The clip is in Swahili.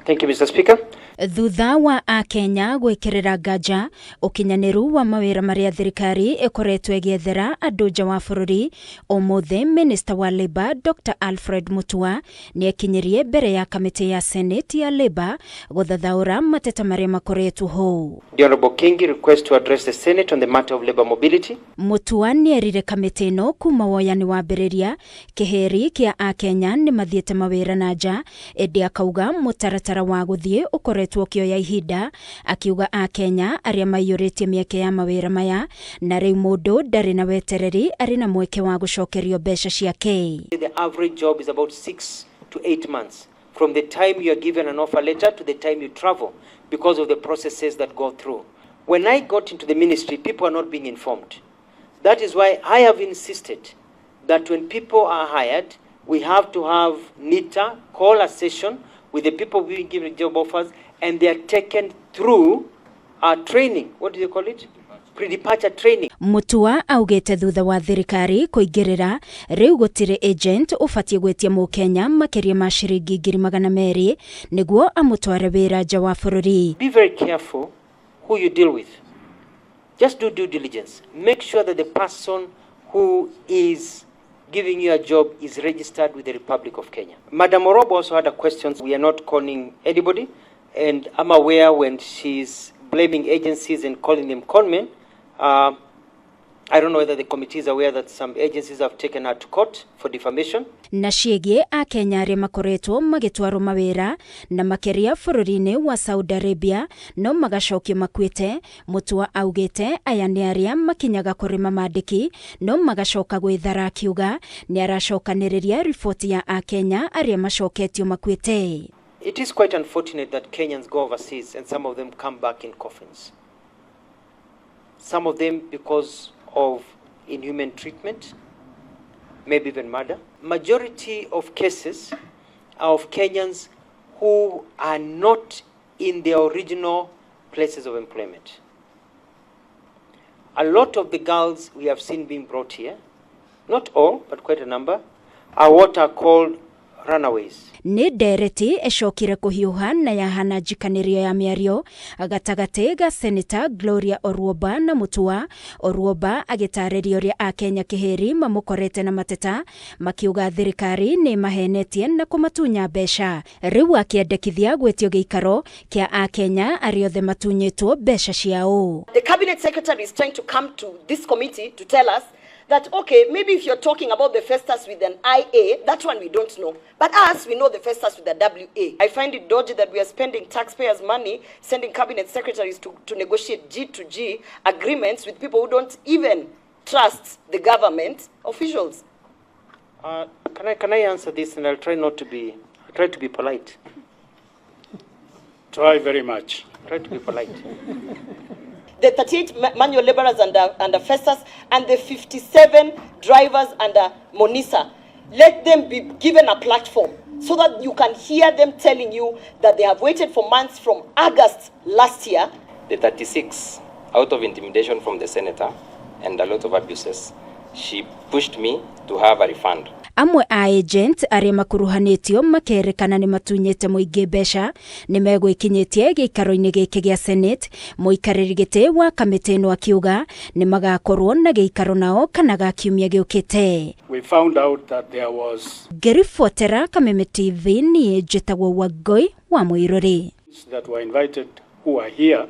Thank you, Mr. Speaker. Thutha wa AKENYA gwikirira nganja ukinyaniru wa mawira maria thirikari ikoretwo igiethera andu nja wa bururi, umuthe Minista wa LEBA Dr. ALFRED Mutua ni ekinyirie mbere ya kamiti ya Senate ya LEBA guthathaura mateta maria makoretwo ho. The Honorable Kingi request to address the Senate on the matter of labor mobility. Mutua ni erire kamiti ino kuma woyani wa mbiriria kiheri kia AKENYA ni mathiete mawira na nja indi akauga mutaratara wa guthie ukoretwo kioya ihinda, akiuga AKENYA aria maiyuritie mieke ya mawira maya na riu mundu ndari na wetereri ari na mweke wa gucokerio mbeca ciake. The average job is about 6 to 8 months from the time you are given an offer letter to the time you travel because of the processes that go through. When I got into the ministry, people are not being informed. That is why I have insisted that when people are hired, we have to have NITA call a session with the people being given job offers, and they are taken through training. What do you call it? Pre-departure training. Mutua augete thutha wa thirikari kuingirira riu gutire agent ufatie gwetia mukenya makiria ma ciringi 200,000 niguo amutware wira nja wa bururi. Be very careful who you deal with. Just do due diligence. Make sure that the person who is giving you a job is registered with the Republic of Kenya. Madam Orobo also had a question. We are not calling anybody, and I'm aware when she's blaming agencies and calling them conmen. I don't know whether the committee is aware that some agencies have taken her to court for defamation. Na ciege AKENYA aria makoretwo magitwarwo mawira na makiria bururi-ini wa Saudi Arabia no magacokio makwite. Mutua augite aya ni aria makinyaga kurima mandiki no magacoka gwithara, akiuga ni aracokaniria ripoti ya AKENYA aria macoketio makwite. It is quite unfortunate that Kenyans go overseas and some of them come back in coffins. Some of them because of inhuman treatment, maybe even murder. Majority of cases are of Kenyans who are not in their original places of employment. A lot of the girls we have seen being brought here, not all, but quite a number, are what are called runaways. Ni ndereti ecokire kuhiuha na yahana njikanirio ya miario gatagati ga Senator Gloria Orwoba na Mutua. Orwoba agitaririo ria AKENYA kiheri mamukorete na mateta makiuga thirikari ni mahenetie na kumatunya mbeca. Riu akiendekithia gwetio giikaro kia AKENYA ariothe matunyitwo mbeca ciao. The cabinet secretary is trying to come to this committee to tell us that, okay, maybe if you're talking about the Festus with an IA, that one we don't know. But us, we know the Festus with the WA. I find it dodgy that we are spending taxpayers' money sending cabinet secretaries to negotiate G2G agreements with people who don't even trust the government officials. Can I answer this? And I'll try to be polite. Try very much. Try to be polite. The 38 manual laborers under Festus and the 57 drivers under Monisa. Let them be given a platform so that you can hear them telling you that they have waited for months from August last year. The 36, out of intimidation from the senator and a lot of abuses, she pushed me to have a refund. Amwe a agent aria makuruhanitio makerekana ni matunyete muingi mbeca ni megwikinyitie giikaro-ini giki gia Senate. Muikariri giti wa kamiti ino akiuga ni magakorwo na giikaro nao kana gakiumia giukite. We found out that there was GUTWARA Kameme TV ni njitagwo Wagoi wa Mwiruri that were invited who are here